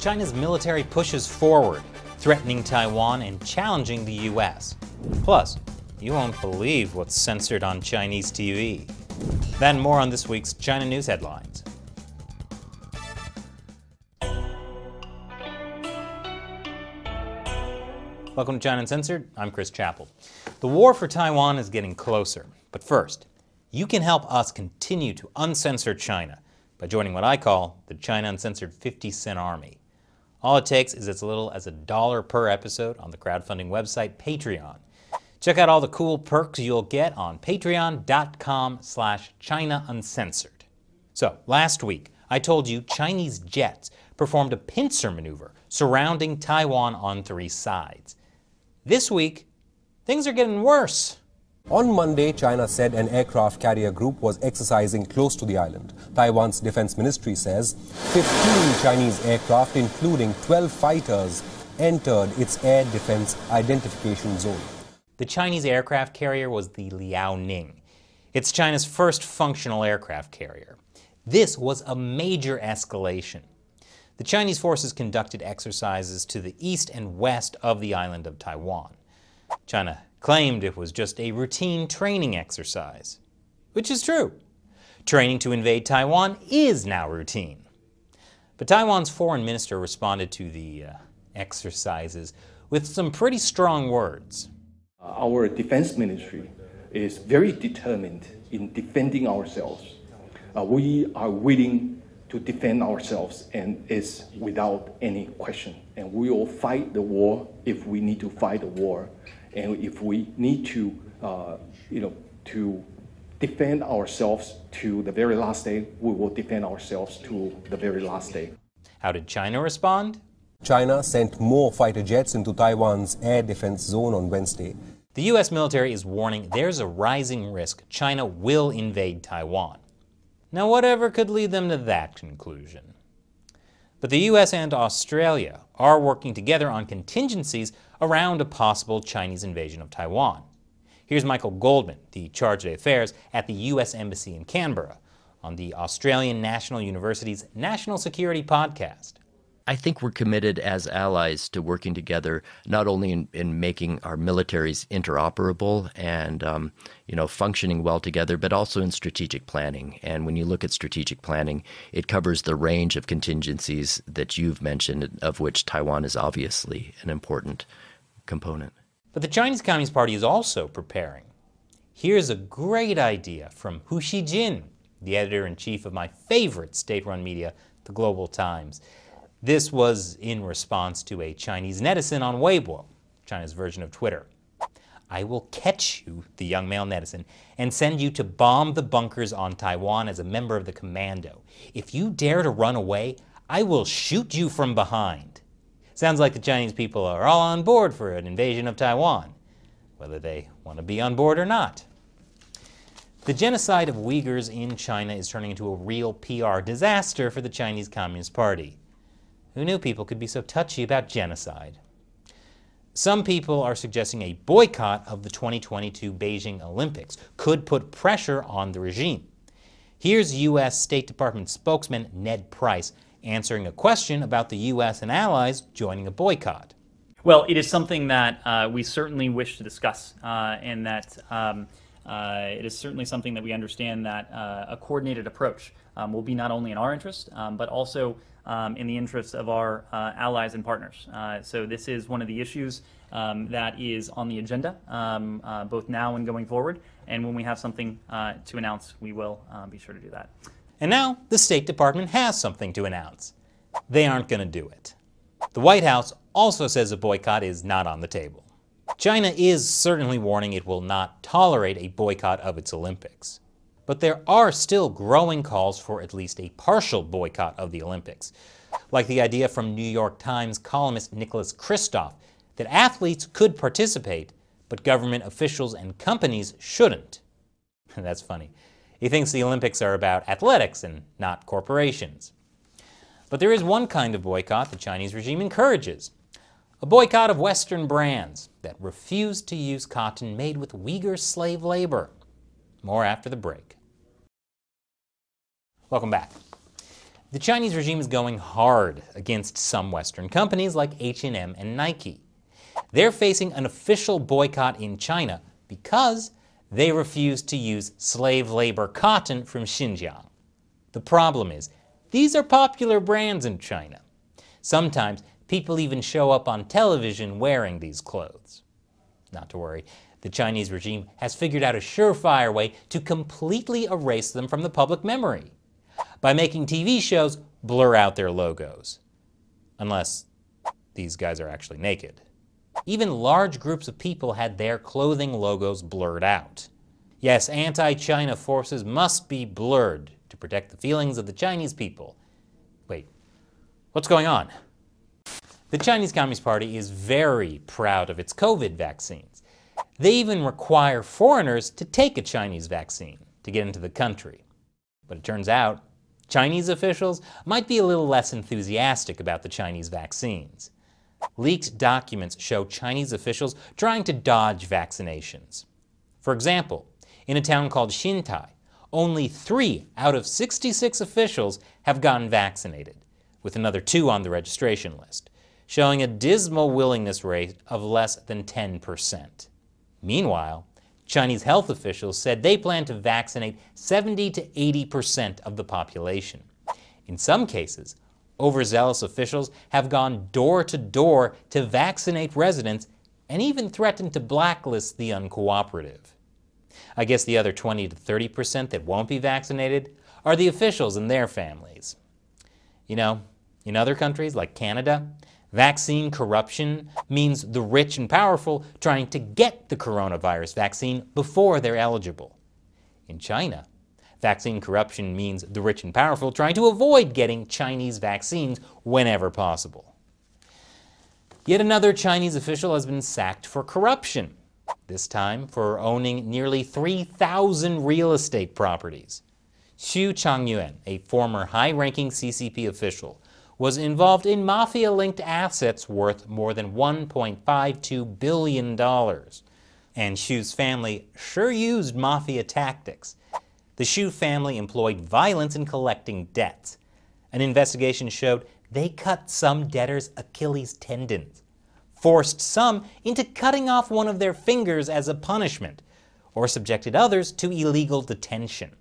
China's military pushes forward, threatening Taiwan and challenging the US. Plus, you won't believe what's censored on Chinese TV. That and more on this week's China News Headlines. Welcome to China Uncensored. I'm Chris Chappell. The war for Taiwan is getting closer. But first, you can help us continue to uncensor China by joining what I call the China Uncensored 50-cent Army. All it takes is as little as $1 per episode on the crowdfunding website Patreon. Check out all the cool perks you'll get on patreon.com/ChinaUncensored. So, last week, I told you Chinese jets performed a pincer maneuver surrounding Taiwan on 3 sides. This week, things are getting worse. On Monday, China said an aircraft carrier group was exercising close to the island. Taiwan's defense ministry says 15 Chinese aircraft, including 12 fighters, entered its air defense identification zone. The Chinese aircraft carrier was the Liaoning. It's China's first functional aircraft carrier. This was a major escalation. The Chinese forces conducted exercises to the east and west of the island of Taiwan. China claimed it was just a routine training exercise, which is true. Training to invade Taiwan is now routine. But Taiwan's foreign minister responded to the exercises with some pretty strong words. Our defense ministry is very determined in defending ourselves. We are willing to defend ourselves, and it's without any question. And we will fight the war if we need to fight the war. And if we need to, to defend ourselves to the very last day, we will defend ourselves to the very last day. How did China respond? China sent more fighter jets into Taiwan's air defense zone on Wednesday. The U.S. military is warning there's a rising risk China will invade Taiwan. Now, whatever could lead them to that conclusion? But the U.S. and Australia are working together on contingencies around a possible Chinese invasion of Taiwan. Here's Michael Goldman, the charge d'affaires at the U.S. Embassy in Canberra, on the Australian National University's National Security Podcast. I think we're committed as allies to working together, not only in making our militaries interoperable and functioning well together, but also in strategic planning. And when you look at strategic planning, it covers the range of contingencies that you've mentioned, of which Taiwan is obviously an important component. But the Chinese Communist Party is also preparing. Here's a great idea from Hu Xijin, the editor-in-chief of my favorite state-run media, the Global Times. This was in response to a Chinese netizen on Weibo, China's version of Twitter. I will catch you, the young male netizen, and send you to bomb the bunkers on Taiwan as a member of the commando. If you dare to run away, I will shoot you from behind. Sounds like the Chinese people are all on board for an invasion of Taiwan, whether they want to be on board or not. The genocide of Uyghurs in China is turning into a real PR disaster for the Chinese Communist Party. Who knew people could be so touchy about genocide? Some people are suggesting a boycott of the 2022 Beijing Olympics could put pressure on the regime. Here's U.S. State Department spokesman Ned Price answering a question about the U.S. and allies joining a boycott. Well, it is something that we certainly wish to discuss, and that it is certainly something that we understand that a coordinated approach will be not only in our interest, but also in the interests of our allies and partners. So this is one of the issues that is on the agenda, both now and going forward. And when we have something to announce, we will be sure to do that. And now the State Department has something to announce. They aren't going to do it. The White House also says a boycott is not on the table. China is certainly warning it will not tolerate a boycott of its Olympics. But there are still growing calls for at least a partial boycott of the Olympics, like the idea from New York Times columnist Nicholas Kristof that athletes could participate, but government officials and companies shouldn't. That's funny. He thinks the Olympics are about athletics and not corporations. But there is one kind of boycott the Chinese regime encourages. A boycott of Western brands that refuse to use cotton made with Uyghur slave labor. More after the break. Welcome back. the Chinese regime is going hard against some Western companies like H&M and Nike. They're facing an official boycott in China because they refuse to use slave labor cotton from Xinjiang. The problem is, these are popular brands in China. Sometimes people even show up on television wearing these clothes. Not to worry, the Chinese regime has figured out a surefire way to completely erase them from the public memory by making TV shows blur out their logos. Unless these guys are actually naked. Even large groups of people had their clothing logos blurred out. Yes, anti-China forces must be blurred to protect the feelings of the Chinese people. Wait, what's going on? The Chinese Communist Party is very proud of its COVID vaccines. They even require foreigners to take a Chinese vaccine to get into the country. But it turns out, Chinese officials might be a little less enthusiastic about the Chinese vaccines. Leaked documents show Chinese officials trying to dodge vaccinations. For example, in a town called Xintai, only 3 out of 66 officials have gotten vaccinated, with another 2 on the registration list, showing a dismal willingness rate of less than 10%. Meanwhile, Chinese health officials said they plan to vaccinate 70 to 80% of the population. In some cases, overzealous officials have gone door to door to vaccinate residents and even threatened to blacklist the uncooperative. I guess the other 20 to 30% that won't be vaccinated are the officials and their families. You know, in other countries like Canada, vaccine corruption means the rich and powerful trying to get the coronavirus vaccine before they're eligible. In China, vaccine corruption means the rich and powerful trying to avoid getting Chinese vaccines whenever possible. Yet another Chinese official has been sacked for corruption, this time for owning nearly 3,000 real estate properties. Xu Changyuan, a former high-ranking CCP official, was involved in mafia-linked assets worth more than $1.52 billion. And Xu's family sure used mafia tactics. The Xu family employed violence in collecting debts. An investigation showed they cut some debtors' Achilles tendons, forced some into cutting off one of their fingers as a punishment, or subjected others to illegal detention.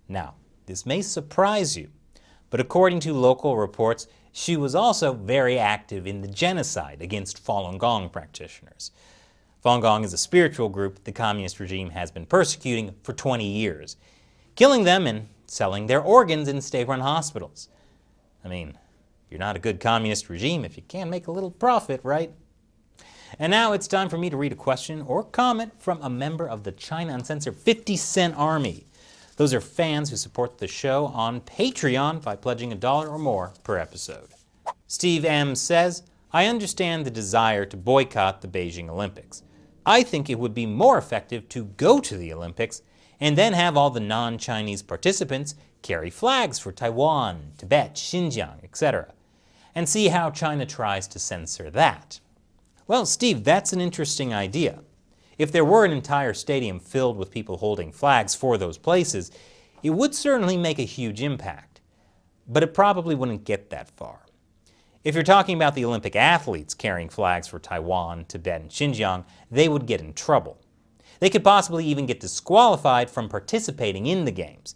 Now, this may surprise you, but according to local reports, Xu was also very active in the genocide against Falun Gong practitioners. Falun Gong is a spiritual group the communist regime has been persecuting for 20 years, killing them and selling their organs in state-run hospitals. I mean, you're not a good communist regime if you can't make a little profit, right? And now it's time for me to read a question or comment from a member of the China Uncensored 50 Cent Army. Those are fans who support the show on Patreon by pledging $1 or more per episode. Steve M. says, I understand the desire to boycott the Beijing Olympics. I think it would be more effective to go to the Olympics and then have all the non-Chinese participants carry flags for Taiwan, Tibet, Xinjiang, etc., and see how China tries to censor that. Well, Steve, that's an interesting idea. If there were an entire stadium filled with people holding flags for those places, it would certainly make a huge impact. But it probably wouldn't get that far. If you're talking about the Olympic athletes carrying flags for Taiwan, Tibet, and Xinjiang, they would get in trouble. They could possibly even get disqualified from participating in the Games.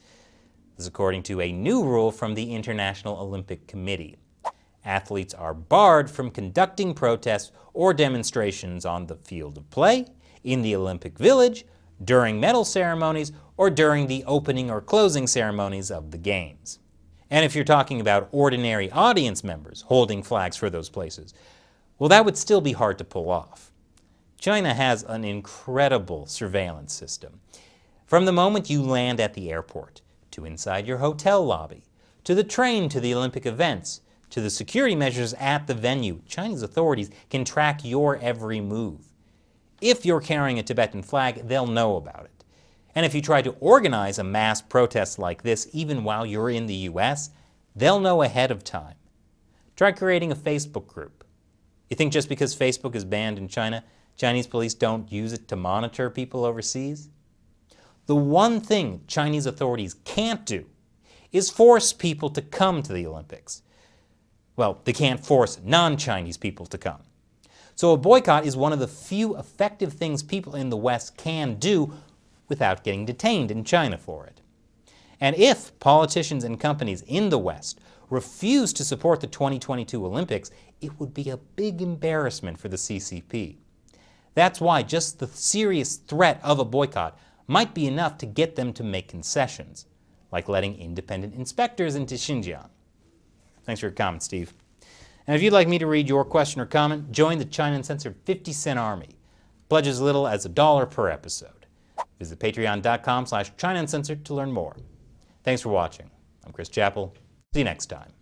This is according to a new rule from the International Olympic Committee. Athletes are barred from conducting protests or demonstrations on the field of play, in the Olympic Village, during medal ceremonies, or during the opening or closing ceremonies of the Games. And if you're talking about ordinary audience members holding flags for those places, well, that would still be hard to pull off. China has an incredible surveillance system. From the moment you land at the airport, to inside your hotel lobby, to the train to the Olympic events, to the security measures at the venue, Chinese authorities can track your every move. If you're carrying a Tibetan flag, they'll know about it. And if you try to organize a mass protest like this, even while you're in the US, they'll know ahead of time. Try creating a Facebook group. You think just because Facebook is banned in China, Chinese police don't use it to monitor people overseas? The one thing Chinese authorities can't do is force people to come to the Olympics. Well, they can't force non-Chinese people to come. So a boycott is one of the few effective things people in the West can do without getting detained in China for it. And if politicians and companies in the West refuse to support the 2022 Olympics, it would be a big embarrassment for the CCP. That's why just the serious threat of a boycott might be enough to get them to make concessions, like letting independent inspectors into Xinjiang. Thanks for your comment, Steve. And if you'd like me to read your question or comment, join the China Uncensored 50-cent army. Pledge as little as $1 per episode. Visit patreon.com/China Uncensored to learn more. Thanks for watching. I'm Chris Chappell. See you next time.